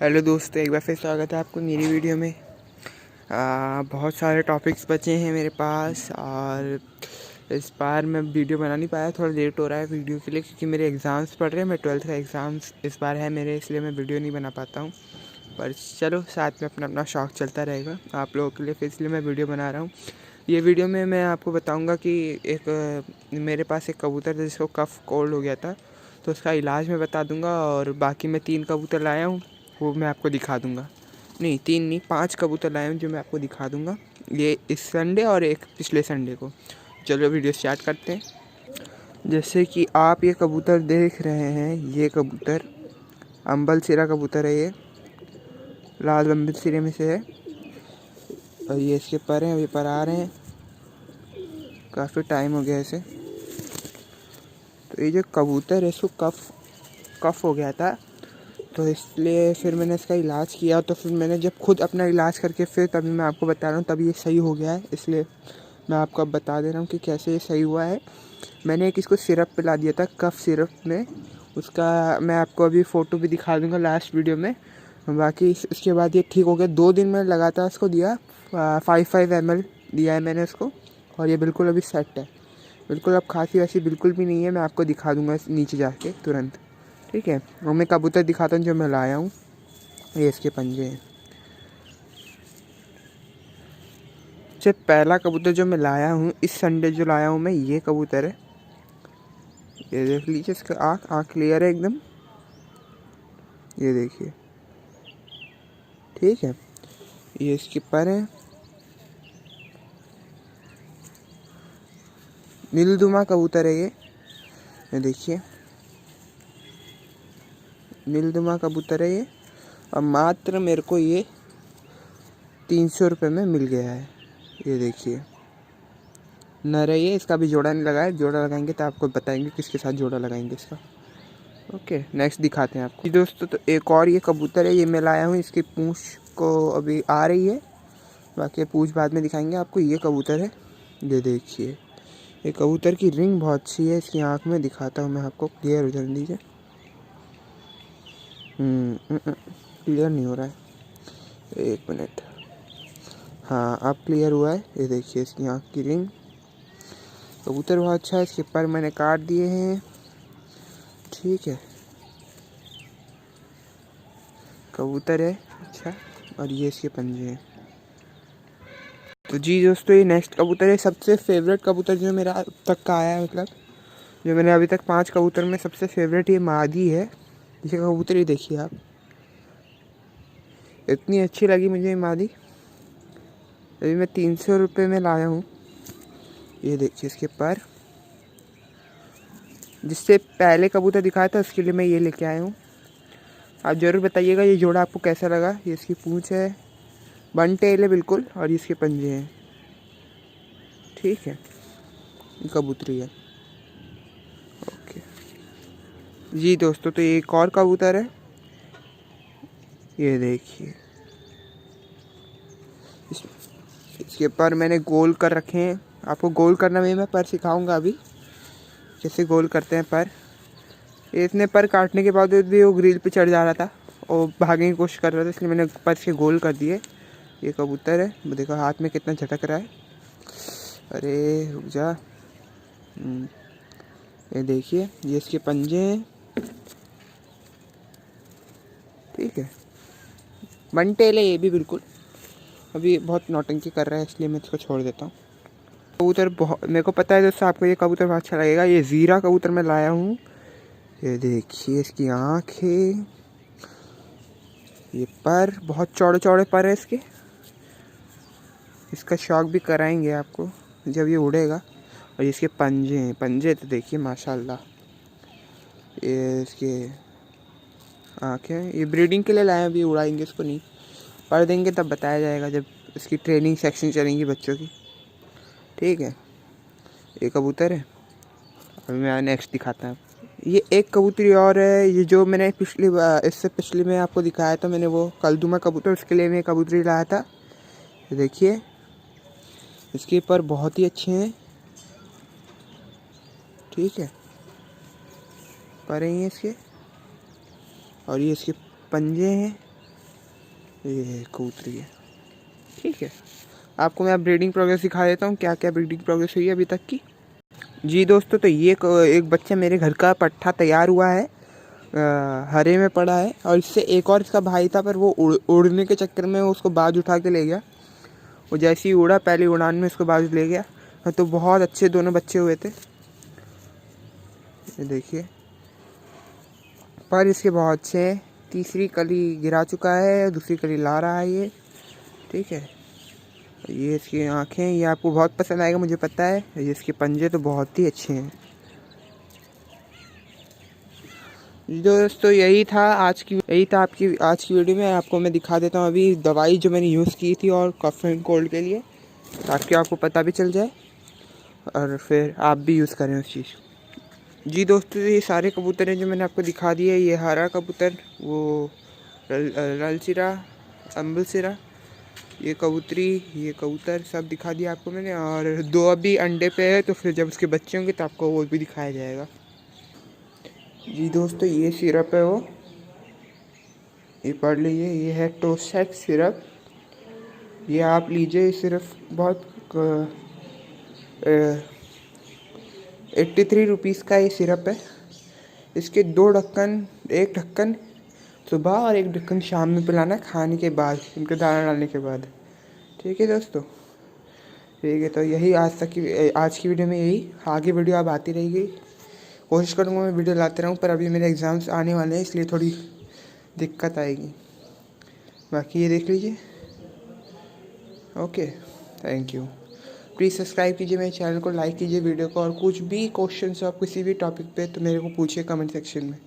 Hello दोस्तों, एक बार फिर स्वागत है आपको मेरी वीडियो में। बहुत सारे टॉपिक्स बचे हैं मेरे पास और इस बार मैं वीडियो बना नहीं पाया, थोड़ा लेट हो रहा है वीडियो के लिए क्योंकि मेरे एग्ज़ाम्स पढ़ रहे हैं। मैं 12th का एग्ज़ाम्स इस बार है मेरे, इसलिए मैं वीडियो नहीं बना पाता हूँ। पर चलो, साथ में अपना अपना शौक़ चलता रहेगा आप लोगों के लिए, फिर इसलिए मैं वीडियो बना रहा हूँ। ये वीडियो में मैं आपको बताऊँगा कि मेरे पास एक कबूतर था जिसको कफ कोल्ड हो गया था, तो उसका इलाज मैं बता दूँगा। और बाकी मैं 3 कबूतर लाया हूँ, वो मैं आपको दिखा दूँगा। नहीं 3 नहीं, 5 कबूतर लाए हूँ जो मैं आपको दिखा दूँगा, ये इस संडे और एक पिछले संडे को। चलो वीडियो स्टार्ट करते हैं। जैसे कि आप ये कबूतर देख रहे हैं, ये कबूतर अंबल सिरा कबूतर है, ये लाल अंबल सिरे में से है। और ये इसके पर हैं, अभी पर आ रहे हैं, काफ़ी टाइम हो गया इसे। तो ये जो कबूतर है इसको कफ हो गया था, तो इसलिए फिर मैंने इसका इलाज किया। तो फिर मैंने जब खुद अपना इलाज करके फिर तभी मैं आपको बता रहा हूँ, तभी ये सही हो गया है, इसलिए मैं आपको अब बता दे रहा हूँ कि कैसे ये सही हुआ है। मैंने एक इसको सिरप पिला दिया था, कफ सिरप में, उसका मैं आपको अभी फ़ोटो भी दिखा दूँगा लास्ट वीडियो में। बाकी इसके बाद ये ठीक हो गया। 2 दिन में लगातार इसको दिया, 5 ml दिया है मैंने इसको, और ये बिल्कुल अभी सेट है, बिल्कुल अब खांसी वासी बिल्कुल भी नहीं है। मैं आपको दिखा दूँगा नीचे जाके तुरंत, ठीक है। और मैं कबूतर दिखाता हूँ जो मैं लाया हूँ, ये इसके पंजे हैं। सबसे पहला कबूतर जो मैं लाया हूँ इस संडे जो लाया हूँ मैं, ये कबूतर है। ये देख लीजिए, इसका आँख क्लियर है एकदम, ये देखिए, ठीक है। ये इसके पर है, नीलदुमा कबूतर है ये देखिए, नीलदुमा कबूतर है ये। और मात्र मेरे को ये 300 रुपये में मिल गया है, ये देखिए, नर है ये। इसका भी जोड़ा नहीं लगाया, जोड़ा लगाएंगे तो आपको बताएंगे किसके साथ जोड़ा लगाएंगे इसका। ओके, नेक्स्ट दिखाते हैं आपको दोस्तों। तो एक और ये कबूतर है, ये मैं लाया हूँ, इसकी पूँछ को अभी आ रही है, बाकी पूँछ बाद में दिखाएंगे आपको। ये कबूतर है, ये देखिए, ये कबूतर की रिंग बहुत अच्छी है, इसकी आँख में दिखाता हूँ मैं आपको, क्लियर हो जाने दीजिए। क्लियर नहीं हो रहा है, 1 मिनट। हाँ, अब क्लियर हुआ है, ये देखिए इसकी आँख की रिंग। कबूतर बहुत अच्छा है, इसके पर मैंने काट दिए हैं, ठीक है। कबूतर है अच्छा, और ये इसके पंजे हैं। तो जी दोस्तों, ये नेक्स्ट कबूतर है, सबसे फेवरेट कबूतर जो मेरा अब तक का आया है, मतलब जो मैंने अभी तक 5 कबूतर में सबसे फेवरेट ये मादी है। ये कबूतर ही देखिए आप, इतनी अच्छी लगी मुझे ये मादी, अभी मैं 300 रुपये में लाया हूँ। ये देखिए इसके पर, जिससे पहले कबूतर दिखाया था उसके लिए मैं ये लेके आया हूँ। आप ज़रूर बताइएगा ये जोड़ा आपको कैसा लगा। ये इसकी पूँछ है, वन टेल है बिल्कुल, और इसके पंजे हैं, ठीक है। कबूतरी है, ओके जी दोस्तों। तो ये एक और कबूतर है, ये देखिए, इसके पर मैंने गोल कर रखे हैं। आपको गोल करना भी मैं पर सिखाऊंगा अभी, कैसे गोल करते हैं पर। ये इतने पर काटने के बाद भी वो ग्रिल पे चढ़ जा रहा था और भागने की कोशिश कर रहा था, इसलिए मैंने पर से गोल कर दिए। ये कबूतर है, देखो हाथ में कितना झटक रहा है, अरे रुक जा। ये देखिए, ये इसके पंजे हैं, ठीक है। वन टेल है ये भी बिल्कुल, अभी बहुत नौटंकी कर रहा है इसलिए मैं इसको छोड़ देता हूँ। कबूतर बहुत, मेरे को पता है दोस्तों आपको ये कबूतर बहुत अच्छा लगेगा। ये ज़ीरा कबूतर मैं लाया हूँ, ये देखिए इसकी आँख है, ये पर बहुत चौड़े चौड़े पर है इसके। इसका शौक भी कराएंगे आपको जब ये उड़ेगा। और इसके पंजे हैं, पंजे तो देखिए माशाल्लाह। ये इसके आँखें, ये ब्रीडिंग के लिए लाए हैं, अभी उड़ाएंगे इसको नहीं, पर देंगे तब बताया जाएगा जब इसकी ट्रेनिंग सेक्शन चलेंगी बच्चों की, ठीक है। ये कबूतर है, अभी मैं नेक्स्ट दिखाता हूँ। ये एक कबूतरी और है, ये जो मैंने इससे पिछले में आपको दिखाया था मैंने, वो कलदुमा कबूतर, उसके लिए मैं कबूतरी लाया था। देखिए इसके पर बहुत ही अच्छे हैं, ठीक है, पर हैं इसके, और ये इसके पंजे हैं, ये कबूतरी है, ठीक है। आपको मैं अब ब्रीडिंग प्रोग्रेस दिखा देता हूँ, क्या क्या ब्रीडिंग प्रोग्रेस हुई है अभी तक की। जी दोस्तों, तो ये एक बच्चा मेरे घर का पट्ठा तैयार हुआ है, हरे में पड़ा है। और इससे एक और इसका भाई था, पर वो उड़ने के चक्कर में उसको बाज उठा के ले गया। वो जैसे ही उड़ा, पहली उड़ान में उसको बाज ले गया। तो बहुत अच्छे दोनों बच्चे हुए थे, ये देखिए। पर इसके बहुत अच्छे हैं, तीसरी कली गिरा चुका है, दूसरी कली ला रहा है ये, ठीक है। ये इसकी आँखें, ये आपको बहुत पसंद आएगा मुझे पता है। ये इसके पंजे तो बहुत ही अच्छे हैं। दोस्तों यही था आपकी आज की वीडियो में। आपको मैं दिखा देता हूँ अभी दवाई जो मैंने यूज़ की थी और कफ एंड कोल्ड के लिए, ताकि आपको पता भी चल जाए और फिर आप भी यूज़ करें उस चीज़। जी दोस्तों, ये सारे कबूतर हैं जो मैंने आपको दिखा दिए। ये हरा कबूतर, वो लाल सिरा, अम्बल सिरा, ये कबूतरी, ये कबूतर, सब दिखा दिया आपको मैंने। और 2 अभी अंडे पे है, तो फिर जब उसके बच्चे होंगे तो आपको वो भी दिखाया जाएगा। जी दोस्तों, ये सिरप है वो, ये पढ़ लीजिए। ये है टोसेक सिरप, ये आप लीजिए। सिर्फ बहुत 83 रुपीज़ का ये सिरप है। इसके 2 ढक्कन, एक ढक्कन सुबह और एक ढक्कन शाम में पिलाना, खाने के बाद, इनके दाना डालने के बाद, ठीक है दोस्तों। ठीक है, तो यही आज की वीडियो में यही। आगे वीडियो अब आती रहेगी, कोशिश करूँगा मैं वीडियो लाते रहूँ, पर अभी मेरे एग्ज़ाम्स आने वाले हैं, इसलिए थोड़ी दिक्कत आएगी। बाकी ये देख लीजिए। Okay, thank you. Please subscribe कीजिए मेरे चैनल को, लाइक कीजिए वीडियो को, और कुछ भी क्वेश्चन हो आप किसी भी टॉपिक पे तो मेरे को पूछिए कमेंट सेक्शन में।